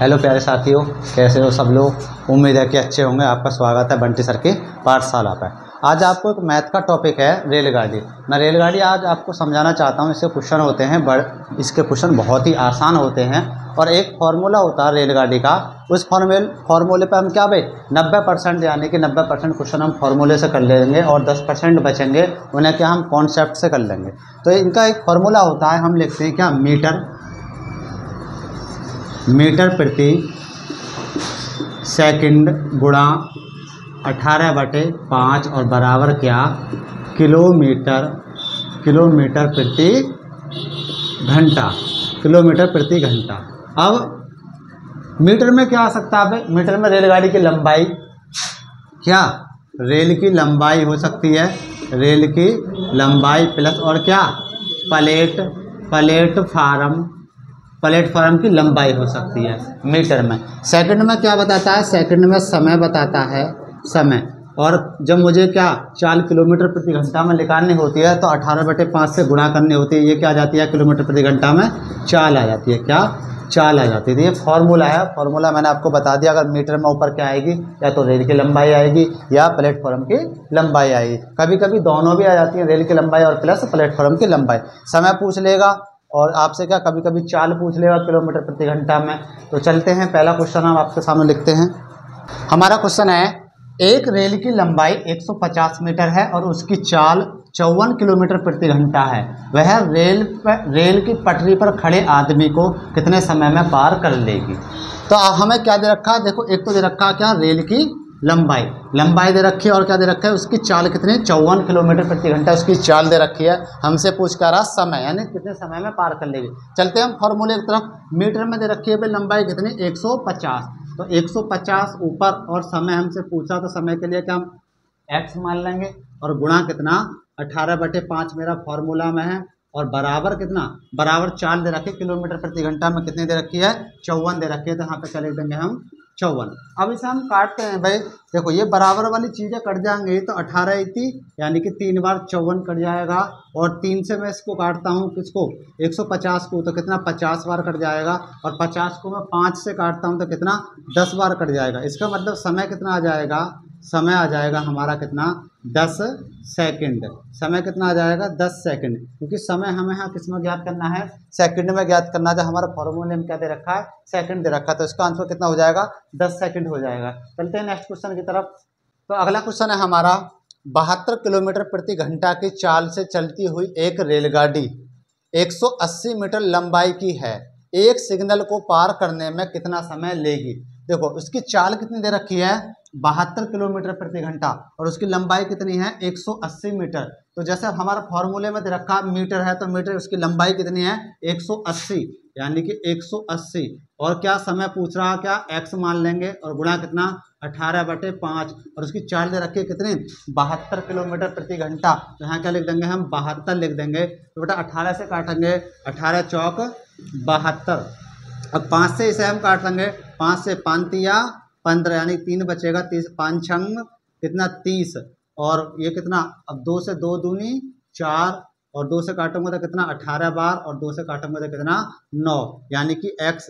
Hello प्यारे साथियों, कैसे हो सब लोग। उम्मीद है कि अच्छे होंगे। आपका स्वागत है बंटी सर के पाठशाला पर। आज आपको एक मैथ का टॉपिक है रेलगाड़ी। मैं रेलगाड़ी आज आपको समझाना चाहता हूँ। इससे क्वेश्चन होते हैं इसके क्वेश्चन बहुत ही आसान होते हैं और एक फार्मूला होता है रेलगाड़ी का। उस फार्मूले पर हम क्या भाई 90% यानी कि 90% क्वेश्चन हम फार्मूले से कर लेंगे और 10% बचेंगे उन्हें क्या हम कॉन्सेप्ट से कर लेंगे। तो इनका एक फार्मूला होता है, हम लिखते हैं क्या मीटर प्रति सेकंड गुणा 18/5 और बराबर क्या किलोमीटर प्रति घंटा। अब मीटर में क्या आ सकता है भाई, मीटर में रेलगाड़ी की लंबाई, क्या रेल की लंबाई हो सकती है, रेल की लंबाई प्लस और क्या प्लेटफार्म की लंबाई हो सकती है मीटर में। सेकंड में क्या बताता है, सेकंड में समय बताता है, समय। और जब मुझे क्या चाल किलोमीटर प्रति घंटा में निकालनी होती है तो 18/5 से गुणा करनी होती है। ये क्या आ जाती है किलोमीटर प्रति घंटा में चाल आ जाती है, क्या चाल आ जाती है। ये फार्मूला है, फार्मूला मैंने आपको बता दिया। अगर मीटर में ऊपर क्या आएगी, या तो रेल की लंबाई आएगी या प्लेटफॉर्म की लंबाई आएगी। कभी कभी दोनों भी आ जाती है, रेल की लंबाई और प्लस प्लेटफॉर्म की लंबाई। समय पूछ लेगा और आपसे क्या कभी कभी चाल पूछ लेगा किलोमीटर प्रति घंटा में। तो चलते हैं, पहला क्वेश्चन हम आपके सामने लिखते हैं। हमारा क्वेश्चन है, एक रेल की लंबाई 150 मीटर है और उसकी चाल 54 किलोमीटर प्रति घंटा है। वह रेल की पटरी पर खड़े आदमी को कितने समय में पार कर लेगी। तो हमें क्या दे रखा है, देखो एक तो दे रखा है क्या रेल की लंबाई दे रखी है और क्या दे रखा है उसकी चाल कितनी 54 किलोमीटर प्रति घंटा उसकी चाल दे रखी है। हमसे पूछ कर रहा समय, यानी कितने समय में पार कर लेगी। चलते हैं हम फॉर्मूले की तरफ। मीटर में दे रखी है भाई लंबाई कितनी 150, तो 150 ऊपर और समय हमसे पूछा तो समय के लिए क्या हम x मान लेंगे और गुणा कितना 18/5 मेरा फॉर्मूला में है और बराबर कितना बराबर चाल दे रखी है किलोमीटर प्रति घंटा में कितनी दे रखी है 54 दे रखी है। तो यहाँ पे चले देंगे हम 54। अब इसे हम काटते हैं भाई, देखो ये बराबर वाली चीज़ें कट जाएंगी तो 18 इतनी यानी कि 3 बार 54 कट जाएगा और 3 से मैं इसको काटता हूँ किसको 150 को, तो कितना 50 बार कट जाएगा और 50 को मैं 5 से काटता हूँ तो कितना 10 बार कट जाएगा। इसका मतलब समय कितना आ जाएगा, समय आ जाएगा हमारा कितना 10 सेकंड। समय कितना आ जाएगा 10 सेकंड, क्योंकि समय हमें यहाँ किस में ज्ञात करना है सेकंड में ज्ञात करना है। हमारा फॉर्मूले में क्या दे रखा है सेकंड दे रखा है, तो इसका आंसर कितना हो जाएगा 10 सेकंड हो जाएगा। चलते हैं नेक्स्ट क्वेश्चन की तरफ। तो अगला क्वेश्चन है हमारा 72 किलोमीटर प्रति घंटा की चाल से चलती हुई एक रेलगाड़ी 180 मीटर लंबाई की है, एक सिग्नल को पार करने में कितना समय लेगी। देखो उसकी चाल कितनी दे रखी है 72 किलोमीटर प्रति घंटा और उसकी लंबाई कितनी है 180 मीटर। तो जैसे हमारा फॉर्मूले में दे रखा मीटर है तो मीटर उसकी लंबाई कितनी है 180 यानी कि 180 और क्या समय पूछ रहा क्या x मान लेंगे और गुणा कितना 18/5 और उसकी चाल दे रखी है कितनी 72 किलोमीटर प्रति घंटा। तो यहाँ क्या लिख देंगे हम 72 लिख देंगे। तो बेटा 18 से काटेंगे 18 चौक 72 और 5 से इसे हम काट लेंगे 5 से 5 तिया 15 यानी 3 बचेगा 30 5 छंग कितना 30 और ये कितना अब 2 से 2 दूनी 4 और 2 से काटूंगा तो कितना 18 बार और 2 से काटूंगा तो कितना 9 यानी कि x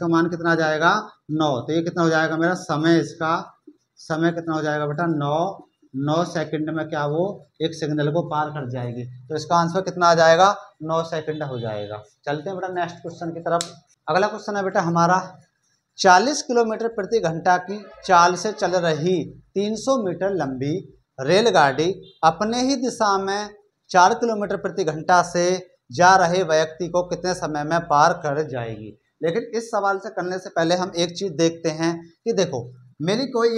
का मान कितना आ जाएगा 9। तो ये कितना हो जाएगा मेरा समय, इसका समय कितना हो जाएगा बेटा 9 सेकंड में क्या वो एक सिग्नल को पार कर जाएगी। तो इसका आंसर कितना आ जाएगा 9 सेकंड हो जाएगा। चलते हैं बेटा नेक्स्ट क्वेश्चन की तरफ। अगला क्वेश्चन है बेटा हमारा 40 किलोमीटर प्रति घंटा की चाल से चल रही 300 मीटर लंबी रेलगाड़ी अपने ही दिशा में 4 किलोमीटर प्रति घंटा से जा रहे व्यक्ति को कितने समय में पार कर जाएगी। लेकिन इस सवाल से करने से पहले हम एक चीज देखते हैं कि देखो मेरी कोई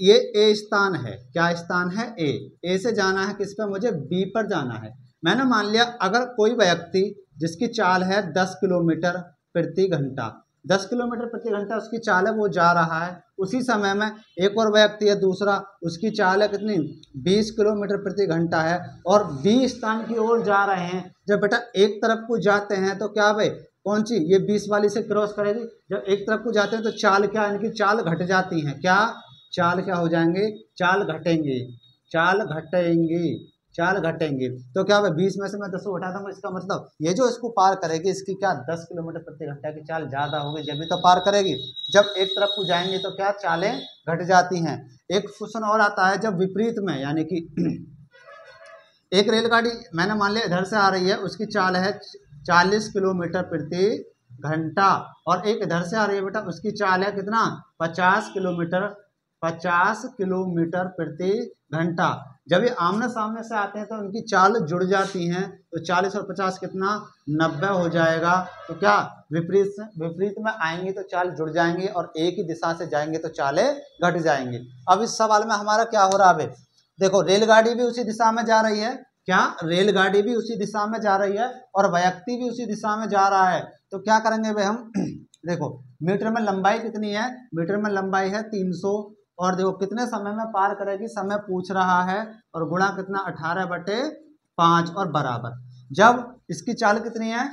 ये ए स्थान है, क्या स्थान है ए से जाना है किस पे मुझे बी पर जाना है। मैंने मान लिया अगर कोई व्यक्ति जिसकी चाल है 10 किलोमीटर प्रति घंटा 10 किलोमीटर प्रति घंटा उसकी चाल है वो जा रहा है, उसी समय में एक और व्यक्ति है दूसरा उसकी चाल है कितनी 20 किलोमीटर प्रति घंटा है और बी स्थान की ओर जा रहे हैं। जब बेटा एक तरफ को जाते हैं तो क्या भाई कौन सी ये 20 वाली से क्रॉस करेगी। जब एक तरफ को जाते हैं तो चाल क्या इनकी चाल घट जाती है, क्या चाल क्या हो जाएंगे चाल घटेंगी चाल घटेंगे। तो क्या भाई 20 में से मैं 10 को घटा दूंगा, इसका मतलब ये जो इसको पार करेगी इसकी क्या 10 किलोमीटर प्रति घंटा की चाल ज़्यादा होगी, जब भी तो पार करेगी। जब एक तरफ को जाएंगे तो क्या चालें घट जाती हैं। एक क्वेश्चन और आता है जब विपरीत में, यानी कि एक रेलगाड़ी मैंने मान लिया इधर से आ रही है, उसकी चाल है 40 किलोमीटर प्रति घंटा, और एक इधर से आ रही है बेटा, उसकी चाल है कितना 50 किलोमीटर प्रति घंटा। जब ये आमने सामने से आते हैं तो उनकी चाल जुड़ जाती हैं, तो 40 और 50 कितना 90 हो जाएगा। तो क्या विपरीत में आएंगे तो चाल जुड़ जाएंगी, और एक ही दिशा से जाएंगे तो चालें घट जाएंगी। अब इस सवाल में हमारा क्या हो रहा है, देखो रेलगाड़ी भी उसी दिशा में जा रही है, क्या रेलगाड़ी भी उसी दिशा में जा रही है और व्यक्ति भी उसी दिशा में जा रहा है। तो क्या करेंगे भाई हम देखो मीटर में लंबाई कितनी है, मीटर में लंबाई है 300, और देखो कितने समय में पार करेगी, समय पूछ रहा है, और गुणा कितना 18/5 और बराबर। जब इसकी चाल कितनी है,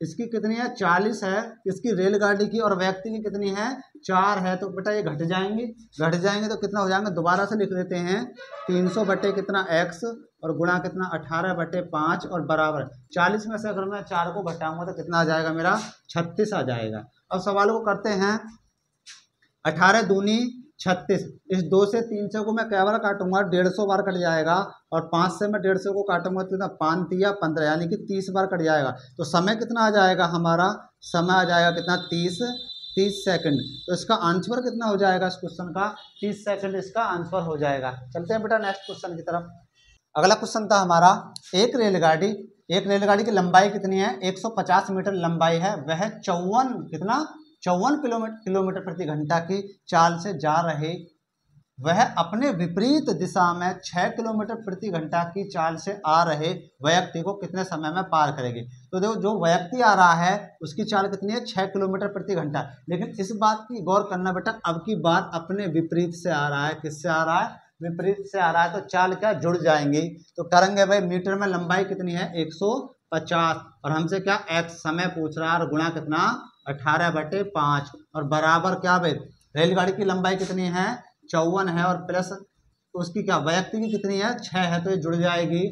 इसकी कितनी है 40 है, इसकी रेलगाड़ी की, और व्यक्ति की कितनी है 4 है, तो बेटा ये घट जाएंगे तो कितना हो जाएंगे, दोबारा से लिख देते हैं 300 बटे कितना x और गुणा कितना 18/5 और बराबर 40 में से अगर मैं 4 को घटाऊंगा तो कितना आ जाएगा मेरा 36 आ जाएगा। अब सवाल को करते हैं, 18 दूनी 36, इस 2 से 300 को मैं क्या बार काटूंगा 150 बार कट जाएगा, और 5 से मैं 150 को काटूंगा तो कितना 5 या 15, यानी कि 30 बार कट जाएगा। तो समय कितना आ जाएगा, हमारा समय आ जाएगा कितना 30 सेकंड। तो इसका आंसर कितना हो जाएगा इस क्वेश्चन का 30 सेकंड इसका आंसर हो जाएगा। चलते हैं बेटा नेक्स्ट क्वेश्चन की तरफ। अगला क्वेश्चन था हमारा, एक रेलगाड़ी की लंबाई कितनी है 150 मीटर लंबाई है, वह 54 किलोमीटर प्रति घंटा की चाल से जा रहे, वह अपने विपरीत दिशा में 6 किलोमीटर प्रति घंटा की चाल से आ रहे व्यक्ति को कितने समय में पार करेगी। तो देखो जो व्यक्ति आ रहा है उसकी चाल कितनी है 6 किलोमीटर प्रति घंटा, लेकिन इस बात की गौर करना बेटा, अब की बार अपने विपरीत से आ रहा है, किससे आ रहा है विपरीत से आ रहा है, तो चाल क्या जुड़ जाएंगी। तो करेंगे भाई मीटर में लंबाई कितनी है 150, और हमसे क्या x समय पूछ रहा है, और गुणा कितना 18/5 और बराबर क्या भाई रेलगाड़ी की लंबाई कितनी है 54 है, और प्लस उसकी क्या व्यक्ति की कितनी है 6 है, तो ये जुड़ जाएगी।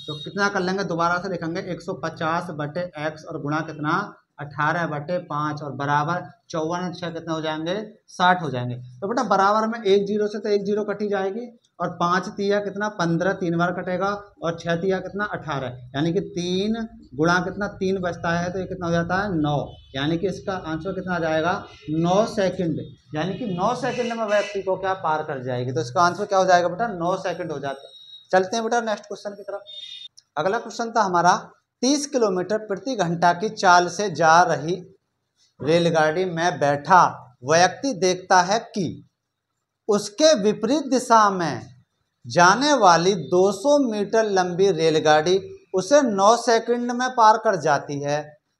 तो कितना कर लेंगे, दोबारा से लिखेंगे 150/x और गुणा कितना 18/5 और बराबर 54 6 कितने हो जाएंगे 60 हो जाएंगे। तो बेटा बराबर में 1 0 से तो 1 0 कटी जाएगी, और 5 तिया कितना 15 3 बार कटेगा, और 6 तिया कितना 18, यानी कि 3 गुणा कितना 3 बचता है, तो ये कितना हो जाता है 9, यानी कि इसका आंसर कितना आ जाएगा 9 सेकंड, यानी कि 9 सेकंड में व्यक्ति को क्या पार कर जाएगी। तो इसका आंसर क्या हो जाएगा बेटा 9 सेकंड हो जाता है। चलते हैं बेटा नेक्स्ट क्वेश्चन की तरफ। अगला क्वेश्चन था हमारा, 30 किलोमीटर प्रति घंटा की चाल से जा रही रेलगाड़ी में बैठा व्यक्ति देखता है कि उसके विपरीत दिशा में जाने वाली 200 मीटर लंबी रेलगाड़ी उसे 9 सेकंड में पार कर जाती है।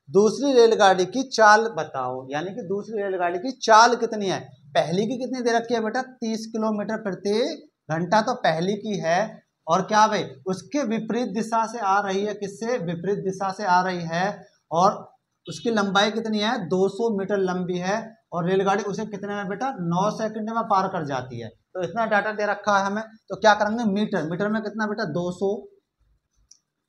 दूसरी रेलगाड़ी की चाल बताओ, यानी कि दूसरी रेलगाड़ी की चाल कितनी है। पहली की कितनी दे रखी है बेटा 30 किलोमीटर प्रति घंटा, तो पहली की है, और क्या भाई उसके विपरीत दिशा से आ रही है, किससे विपरीत दिशा से आ रही है, और उसकी लंबाई कितनी है 200 मीटर लंबी है, और रेलगाड़ी उसे कितने में बेटा 9 सेकंड में पार कर जाती है। तो इतना डाटा दे रखा है हमें, तो क्या करेंगे मीटर में कितना बेटा 200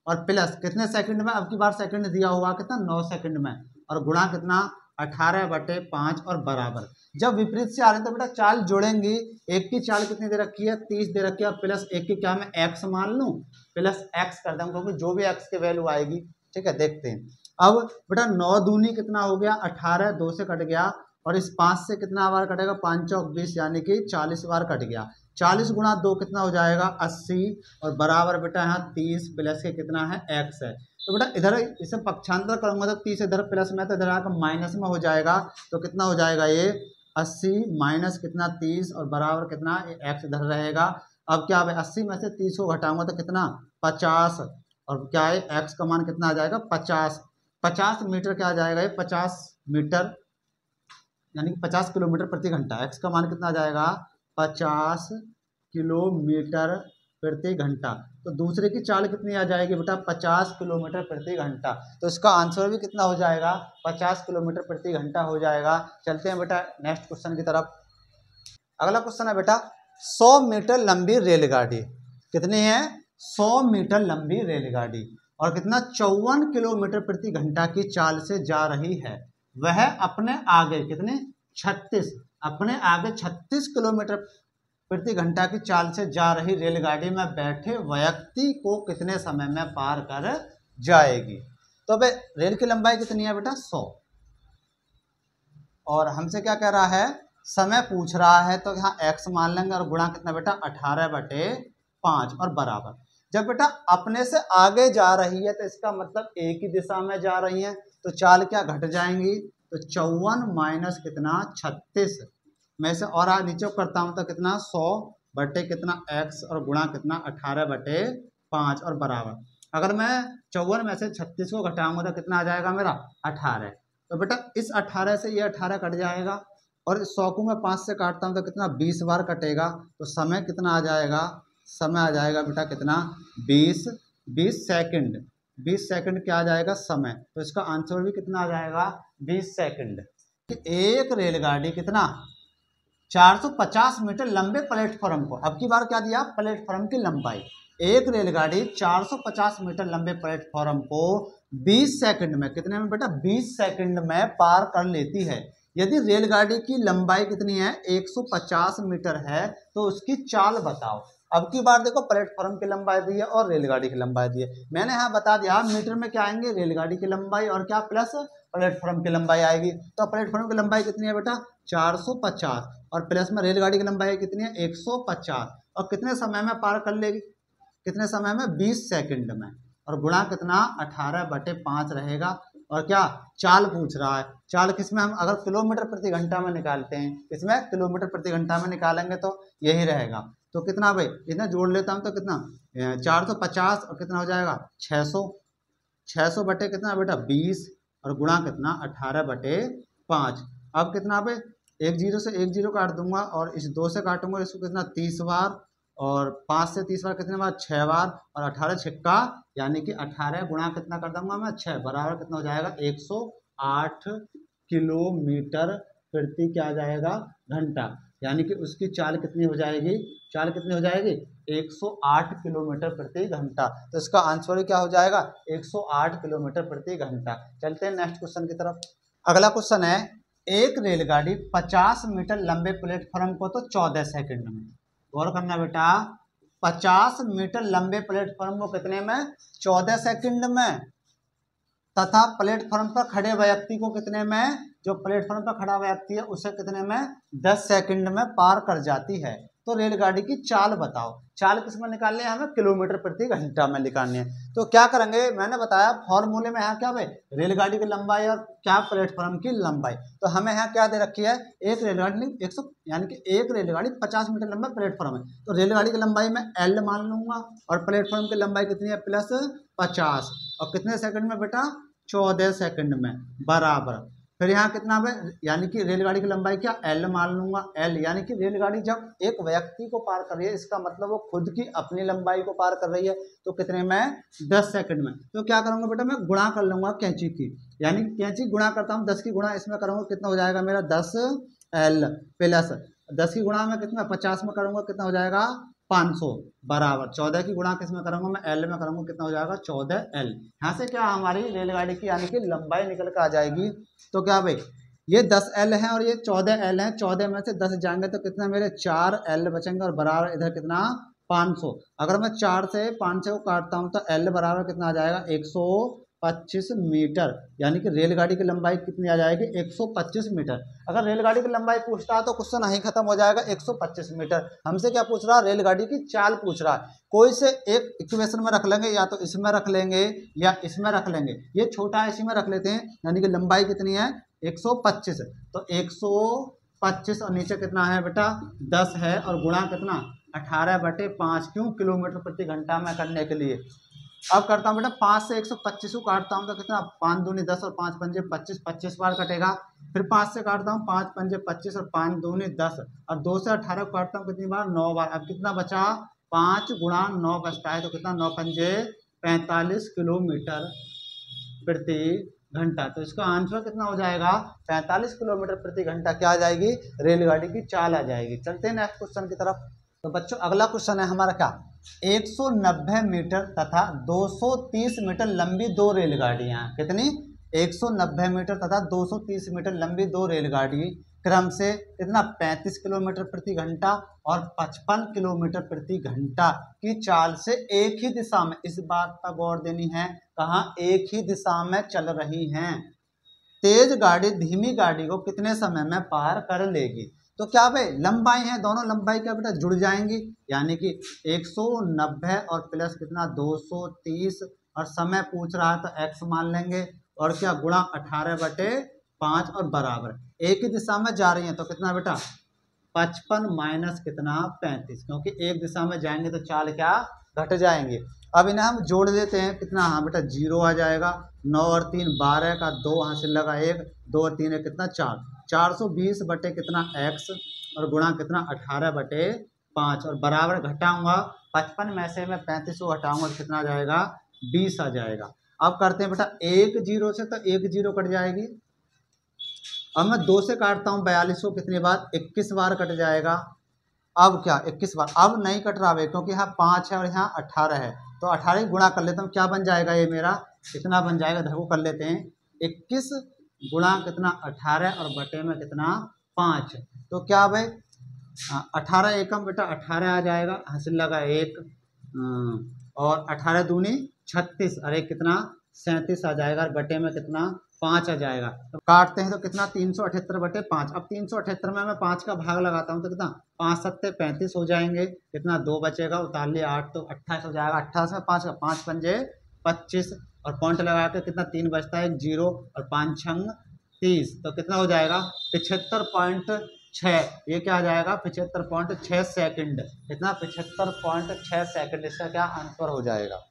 और प्लस कितने सेकंड में, अब की बार सेकंड दिया हुआ कितना 9 सेकंड में, और गुणा कितना 18/5 और बराबर। जब विपरीत से आ रहे हैं तो बेटा चाल जोड़ेंगी, एक की चाल कितनी दे रखी है 30 दे रखी है, प्लस एक की क्या मैं x मान लूँ, प्लस x कर दूँ, क्योंकि जो भी x की वैल्यू आएगी, ठीक है देखते हैं। अब बेटा 9 दूनी कितना हो गया 18, 2 से कट गया, और इस 5 से कितना बार कटेगा 5 चौक 20, यानी कि 40 बार कट गया। 40 गुणा 2 कितना हो जाएगा 80, और बराबर बेटा यहाँ 30 प्लस के कितना है x है। तो बेटा इधर इसे पक्षांतर करूंगा तो 30 इधर प्लस में, तो इधर आकर माइनस में हो जाएगा, तो कितना हो जाएगा ये 80 माइनस कितना 30 और बराबर कितना x इधर रहेगा। अब क्या है 80 में से 30 को घटाऊंगा तो कितना 50, और क्या है x का मान कितना आ जाएगा 50 मीटर क्या आ जाएगा ये 50 मीटर, यानी कि 50 किलोमीटर प्रति घंटा। x का मान कितना आ जाएगा 50 किलोमीटर प्रति घंटा। तो दूसरे की चाल कितनी आ जाएगी बेटा 50 किलोमीटर प्रति घंटा, तो इसका आंसर भी कितना हो जाएगा 50 किलोमीटर प्रति घंटा हो जाएगा। चलते हैं बेटा नेक्स्ट क्वेश्चन की तरफ। अगला क्वेश्चन है बेटा 100 मीटर लंबी रेलगाड़ी कितनी है 100 मीटर लंबी रेलगाड़ी और कितना 54 किलोमीटर प्रति घंटा की चाल से जा रही है, वह अपने आगे कितने 36 अपने आगे 36 किलोमीटर प्रति घंटा की चाल से जा रही रेलगाड़ी में बैठे व्यक्ति को कितने समय में पार कर जाएगी। तो भाई रेल की लंबाई कितनी है बेटा 100 और हमसे क्या कह रहा है समय पूछ रहा है, तो यहाँ x मान लेंगे और गुणा कितना बेटा 18/5 और बराबर। जब बेटा अपने से आगे जा रही है तो इसका मतलब एक ही दिशा में जा रही है, तो चाल क्या घट जाएंगी, तो 54 माइनस कितना 36 में से और आज नीचे करता हूँ तो कितना 100 बटे कितना x और गुणा कितना 18/5 और बराबर। अगर मैं 54 में से 36 को घटाऊंगा तो कितना आ जाएगा मेरा 18। तो बेटा इस 18 से ये 18 कट जाएगा और 100 को मैं 5 से काटता हूँ तो कितना 20 बार कटेगा, तो समय कितना आ जाएगा, समय आ जाएगा बेटा कितना 20 सेकंड। 20 सेकंड क्या आ जाएगा समय, तो इसका आंसर भी कितना आ जाएगा 20 सेकंड। एक रेलगाड़ी कितना 450 मीटर लंबे प्लेटफॉर्म को, अब की बार क्या दिया प्लेटफॉर्म की लंबाई, एक रेलगाड़ी 450 मीटर लंबे प्लेटफॉर्म को 20 सेकंड में कितने में बेटा 20 सेकंड में पार कर लेती है। यदि रेलगाड़ी की लंबाई कितनी है 150 मीटर है तो उसकी चाल बताओ। अब की बार देखो प्लेटफॉर्म की लंबाई दी है और रेलगाड़ी की लंबाई दी है, मैंने यहाँ बता दिया मीटर में क्या आएंगे रेलगाड़ी की लंबाई और क्या प्लस प्लेटफॉर्म की लंबाई आएगी। तो प्लेटफॉर्म की लंबाई कितनी है बेटा 450 और प्लस में रेलगाड़ी की लंबाई कितनी है 150 और कितने समय में पार कर लेगी, कितने समय में 20 सेकंड में और गुणा कितना 18/5 रहेगा। और क्या चाल पूछ रहा है, चाल किसमें हम अगर किलोमीटर प्रति घंटा में निकालते हैं, इसमें किलोमीटर प्रति घंटा में निकालेंगे तो यही रहेगा। तो कितना भाई इतना जोड़ लेता हूँ तो कितना 450 और कितना हो जाएगा 600 बटे कितना बेटा 20 और गुणा कितना 18/5। अब कितना भाई एक जीरो से एक जीरो काट दूंगा और इस 2 से काटूंगा इसको कितना 30 बार और 5 से 30 बार कितने बार 6 बार और 18 छक्का यानी कि 18 गुणा कितना कर दूंगा मैं 6 बराबर कितना हो जाएगा 108 किलोमीटर प्रति क्या आ जाएगा घंटा, यानी कि उसकी चाल कितनी हो जाएगी, चाल कितनी हो जाएगी 108 किलोमीटर प्रति घंटा। तो इसका आंसर क्या हो जाएगा 108 किलोमीटर प्रति घंटा। चलते हैं नेक्स्ट क्वेश्चन की तरफ। अगला क्वेश्चन है एक रेलगाड़ी 50 मीटर लंबे प्लेटफॉर्म को तो 14 सेकंड में, गौर करना बेटा 50 मीटर लंबे प्लेटफॉर्म को कितने में 14 सेकंड में, तथा प्लेटफॉर्म पर खड़े व्यक्ति को कितने में, जो प्लेटफॉर्म पर खड़ा व्यक्ति है उसे कितने में 10 सेकंड में पार कर जाती है। तो रेलगाड़ी की चाल बताओ। चाल किस में निकालनी है, हमें किलोमीटर प्रति घंटा में निकालनी है। तो क्या करेंगे, मैंने बताया फॉर्मूले में यहाँ क्या भाई रेलगाड़ी की लंबाई और क्या प्लेटफॉर्म की लंबाई। तो हमें यहाँ क्या दे रखी है, एक रेलगाड़ी 100 यानी कि एक रेलगाड़ी 50 मीटर लंबा प्लेटफॉर्म है, तो रेलगाड़ी की लंबाई में L मान लूंगा और प्लेटफॉर्म की लंबाई कितनी है प्लस 50 और कितने सेकंड में बेटा 14 सेकंड में बराबर। फिर यहाँ कितना है, यानी कि रेलगाड़ी की लंबाई क्या L मान लूंगा L, यानी कि रेलगाड़ी जब एक व्यक्ति को पार कर रही है इसका मतलब वो खुद की अपनी लंबाई को पार कर रही है, तो कितने में 10 सेकंड में। तो क्या करूंगा बेटा मैं गुणा कर लूंगा कैंची की, यानी कैंची गुणा करता हूँ 10 की गुणा इसमें करूंगा कितना हो जाएगा मेरा 10L प्लस 10 की गुणा में कितना 50 में करूंगा कितना हो जाएगा 500 बराबर 14 की गुणा किस में करूंगा मैं L में करूंगा कितना हो जाएगा 14L। यहाँ से क्या हमारी रेलगाड़ी की यानी कि लंबाई निकल कर आ जाएगी। तो क्या भाई ये 10L है और ये 14L है, 14 में से 10 जाएंगे तो कितना मेरे 4L बचेंगे और बराबर इधर कितना 500। अगर मैं 4 से 500 को काटता हूँ तो L बराबर कितना आ जाएगा 125 मीटर, यानी कि रेलगाड़ी की लंबाई कितनी आ जाएगी 125 मीटर। अगर रेलगाड़ी की लंबाई पूछता है तो क्वेश्चन नहीं खत्म हो जाएगा 125 मीटर। हमसे क्या पूछ रहा है, रेलगाड़ी की चाल पूछ रहा है। कोई से एक इक्वेशन में रख लेंगे, या तो इसमें रख लेंगे या इसमें रख लेंगे, ये छोटा है इसी में रख लेते हैं, यानी कि लंबाई कितनी है 125, तो 125 और नीचे कितना है बेटा 10 है और गुणा कितना 18/5 क्यों किलोमीटर प्रति घंटा में करने के लिए। अब करता हूँ बेटा 5 से 125 को काटता हूँ तो कितना 5 दूनी 10 और 5 पंजे 25, 25 बार कटेगा। फिर 5 से काटता हूँ 5 पंजे 25 और 5 दूनी 10 और 2 से 18 को काटता हूँ कितनी बार 9 बार। अब कितना बचा 5 गुणा 9 बचता है, तो कितना 9 पंजे 45 किलोमीटर प्रति घंटा। तो इसका आंसर कितना हो जाएगा 45 किलोमीटर प्रति घंटा क्या आ जाएगी रेलगाड़ी की चाल आ जाएगी। चलते हैं नेक्स्ट क्वेश्चन की तरफ। तो बच्चों अगला क्वेश्चन है हमारा क्या 190 मीटर तथा 230 मीटर लंबी दो रेलगाड़ियां, कितनी 190 मीटर तथा 230 मीटर लंबी दो रेलगाड़ी क्रम से कितना 35 किलोमीटर प्रति घंटा और 55 किलोमीटर प्रति घंटा की चाल से एक ही दिशा में, इस बात पर गौर देनी है, कहाँ एक ही दिशा में चल रही हैं। तेज गाड़ी धीमी गाड़ी को कितने समय में पार कर लेगी। तो क्या भाई लंबाई है, दोनों लंबाई क्या बेटा जुड़ जाएंगी, यानी कि 190 और प्लस कितना 230 और समय पूछ रहा है तो x मान लेंगे और क्या गुणा 18/5 और बराबर एक ही दिशा में जा रही है तो कितना बेटा 55 माइनस कितना 35, क्योंकि एक दिशा में जाएंगे तो चाल क्या घट जाएंगे। अब इन्हें हम जोड़ देते हैं, कितना हाँ बेटा 0 आ जाएगा, 9 और 3 12 का 2 हासिल लगा 1, 2 और 3 है कितना 4, 420 बटे कितना x और गुणा कितना 18/5 और बराबर घटाऊंगा 55 में से मैं 35 को घटाऊंगा तो कितना आ जाएगा 20 आ जाएगा। अब करते हैं बेटा 1 0 से, तो 1 0 कट जाएगी। अब मैं 2 से काटता हूँ 42 को कितनी बार 21 बार कट जाएगा। अब क्या 21 बार, अब नहीं कट रहा है क्योंकि यहाँ 5 है और यहाँ 18 है, तो 18 गुणा कर लेता हूँ, क्या बन जाएगा ये मेरा कितना बन जाएगा, देखो कर लेते हैं 21 गुणा कितना 18 और बटे में कितना 5, तो क्या भाई 18 एकम बेटा 18 आ जाएगा, हासिल लगा 1 और 18 दूनी 36, अरे कितना 37 आ जाएगा और बटे में कितना 5 आ जाएगा। तो काटते हैं तो कितना 378/5। अब 378 में मैं 5 का भाग लगाता हूँ तो कितना 5 7 35 हो जाएंगे, कितना 2 बचेगा, उतार लिया 8 तो 28 हो जाएगा। 28 में 5 का 5 पंजे 25 और पॉइंट लगा के कितना 3 बचता है 0 और 5 छंग 30, तो कितना हो जाएगा 75.6, ये क्या आ जाएगा 75.6 सेकंड, कितना 75.6 सेकंड इसका क्या आंसर हो जाएगा।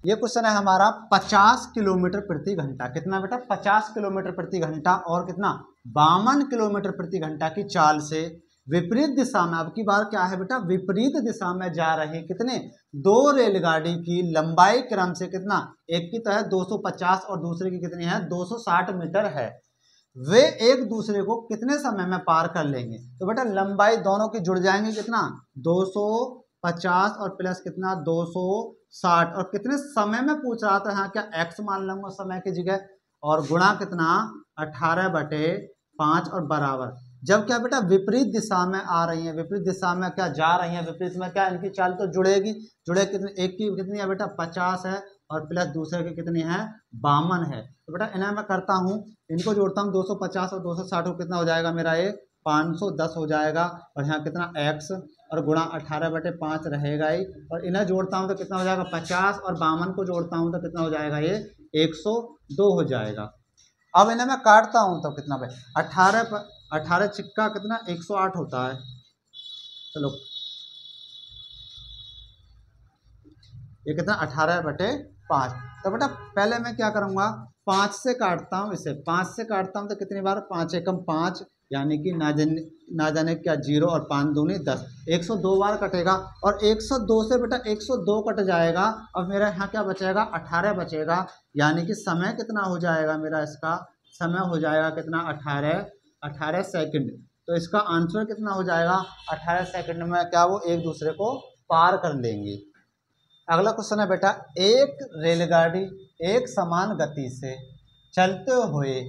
ये क्वेश्चन है हमारा 50 किलोमीटर प्रति घंटा, कितना बेटा 50 किलोमीटर प्रति घंटा और कितना 52 किलोमीटर प्रति घंटा की चाल से विपरीत दिशा में, अब की बार क्या है बेटा विपरीत दिशा में जा रहे कितने दो रेलगाड़ी की लंबाई क्रम से कितना, एक की तो है 250 और दूसरे की कितनी है 260 मीटर है, वे एक दूसरे को कितने समय में पार कर लेंगे। तो बेटा लंबाई दोनों की जुड़ जाएंगी, कितना 250 और प्लस कितना 260 और कितने समय में पूछ रहा था, यहाँ क्या x मान लूंगा समय की जगह और गुणा कितना 18/5 और बराबर, जब क्या बेटा विपरीत दिशा में आ रही है, विपरीत दिशा में क्या जा रही है, विपरीत में क्या इनकी चाल तो जुड़ेगी, जुड़े कितनी एक की कितनी है बेटा 50 है और प्लस दूसरे की कितनी है 52 है। तो बेटा इन्हें मैं करता हूँ, इनको जोड़ता हूँ 250 और 260 को कितना हो जाएगा मेरा ये 510 हो जाएगा और यहाँ कितना x और गुणा 18/5 रहेगा ही, और इन्हें जोड़ता हूँ तो कितना हो जाएगा 50 और 52 को जोड़ता हूँ तो कितना हो जाएगा ये 102 हो जाएगा। अब इन्हें मैं काटता हूँ तो कितना भाई 18 चिक्का कितना 108 होता है, चलो ये कितना 18/5। तो बेटा पहले मैं क्या करूँगा 5 से काटता हूँ, इसे 5 से काटता हूँ तो कितनी बार 5 एकम 5 यानी कि ना जाने क्या 0 और 5 दूनी 10, 102 बार कटेगा और 102 से बेटा 102 कट जाएगा। अब मेरा यहाँ क्या बचेगा 18 बचेगा, यानी कि समय कितना हो जाएगा मेरा, इसका समय हो जाएगा कितना 18 सेकंड। तो इसका आंसर कितना हो जाएगा 18 सेकंड में क्या वो एक दूसरे को पार कर लेंगे। अगला क्वेश्चन है बेटा, एक रेलगाड़ी एक समान गति से चलते हुए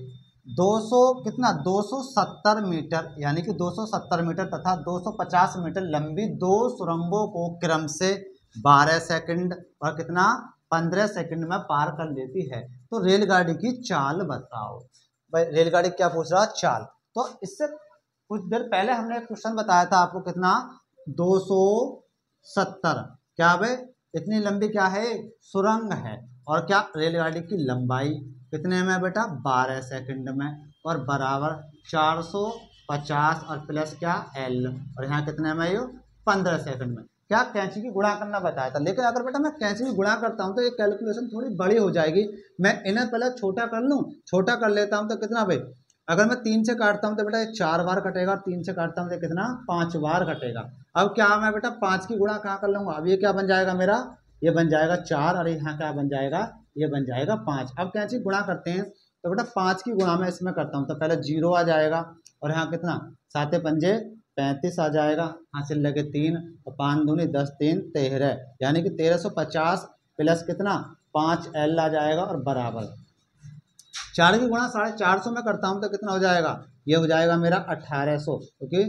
270 मीटर यानी कि 270 मीटर तथा 250 मीटर लंबी दो सुरंगों को क्रम से 12 सेकंड और कितना 15 सेकंड में पार कर लेती है, तो रेलगाड़ी की चाल बताओ। भाई रेलगाड़ी क्या पूछ रहा चाल, तो इससे कुछ देर पहले हमने एक क्वेश्चन बताया था आपको कितना 270, क्या भाई इतनी लंबी क्या है सुरंग है, और क्या रेलगाड़ी की लंबाई कितने में बेटा 12 सेकंड में और बराबर 450 और प्लस क्या एल और यहाँ कितने में ये 15 सेकंड में, क्या कैंची की गुणा करना बताया था। लेकिन अगर बेटा मैं कैंची की गुणा करता हूँ तो ये कैलकुलेशन थोड़ी बड़ी हो जाएगी, मैं इन्हें पहले छोटा कर लूँ, छोटा कर लेता हूँ तो कितना भाई अगर मैं 3 से काटता हूँ तो बेटा ये 4 बार कटेगा और 3 से काटता हूँ तो कितना 5 बार कटेगा। अब क्या मैं बेटा 5 की गुणा कहाँ कर लूँगा, अब ये क्या बन जाएगा मेरा, ये बन जाएगा 4 और यहाँ क्या बन जाएगा, ये बन जाएगा 5। अब कैंची गुणा करते हैं तो बेटा 5 की गुणा में इसमें करता हूँ तो पहले 0 आ जाएगा और यहाँ कितना 7 पंजे 35 आ जाएगा, हासिल लगे 3 और 5 दूनी 10, 3 13, यानी कि 1350 प्लस कितना 5L आ जाएगा और बराबर 4 की गुणा 450 में करता हूँ तो कितना हो जाएगा, ये हो जाएगा मेरा 1800, क्योंकि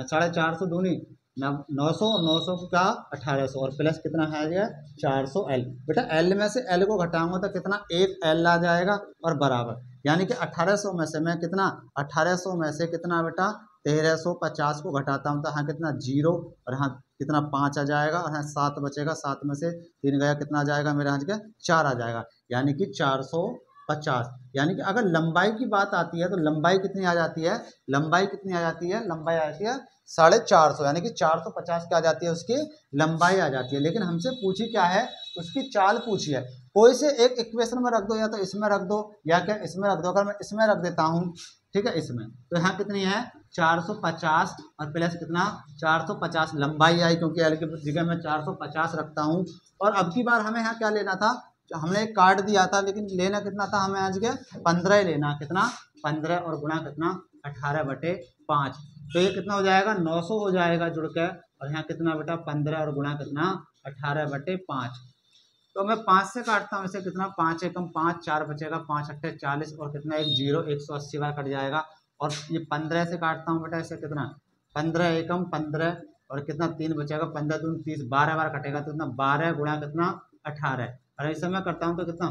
450 दूनी 900 और 900 का 1800 और प्लस कितना है ये 400L। बेटा L में से L को घटाऊंगा तो कितना 1L आ जाएगा और बराबर, यानी कि 1800 में से मैं कितना 1800 में से कितना बेटा 1350 को घटाता हूँ तो यहाँ कितना 0 और यहाँ कितना 5 आ जाएगा और यहाँ 7 बचेगा, 7 में से 3 गया कितना आ जाएगा मेरे यहाँ 4 आ जाएगा, यानी कि 450। यानी कि अगर लंबाई की बात आती है तो लंबाई कितनी आ जाती है, लंबाई कितनी आ जाती है, लंबाई आ जाती है 450, यानी कि 450 क्या आ जाती है उसकी लंबाई आ जाती है। लेकिन हमसे पूछी क्या है, उसकी चाल पूछी है। कोई से एक इक्वेशन में रख दो, या तो इसमें रख दो या क्या इसमें रख दो। अगर मैं इसमें रख देता हूँ, ठीक है, इसमें तो यहाँ कितनी है 450 और प्लस कितना 450 लंबाई आई, क्योंकि एल की जगह मैं 450 रखता हूँ। और अब की बार हमें यहाँ क्या लेना था, हमने एक कार्ड दिया था लेकिन लेना कितना था हमें आज के 15 लेना, कितना 15 और गुणा कितना 18/5, तो ये कितना हो जाएगा 900 हो जाएगा जुड़ के, और यहाँ कितना बेटा 15 और गुणा कितना 18/5। तो मैं 5 से काटता हूँ इसे, कितना 5 एकम 5, 4 बचेगा, 5 अट्ठे 40 और कितना 1 0 180 बार कट जाएगा। और ये 15 से काटता हूँ बेटा इसे, कितना 15 एकम 15 और कितना 3 बचेगा, 15 दून 30, 12 बार कटेगा तो कितना 12 गुणा कितना 18। और ऐसे मैं करता हूँ तो कितना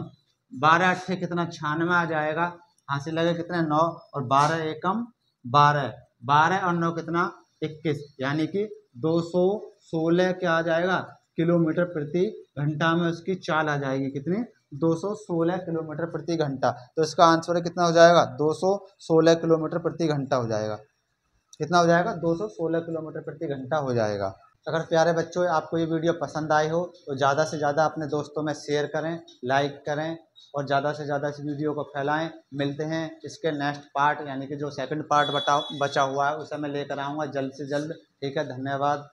12 अट्ठे कितना 96 आ जाएगा, हासिल लगे कितने 9 और 12 एकम 12, 12 और 9 कितना 21, यानी कि 216 क्या आ जाएगा किलोमीटर प्रति घंटा में उसकी चाल आ जाएगी, कितनी 216 किलोमीटर प्रति घंटा। तो इसका आंसर कितना हो जाएगा 216 किलोमीटर प्रति घंटा हो जाएगा, कितना हो जाएगा 216 किलोमीटर प्रति घंटा हो जाएगा। अगर प्यारे बच्चों आपको ये वीडियो पसंद आई हो तो ज़्यादा से ज़्यादा अपने दोस्तों में शेयर करें, लाइक करें और ज़्यादा से ज़्यादा इस वीडियो को फैलाएं। मिलते हैं इसके नेक्स्ट पार्ट, यानी कि जो सेकंड पार्ट बचा हुआ है उसे मैं लेकर आऊँगा जल्द से जल्द। ठीक है, धन्यवाद।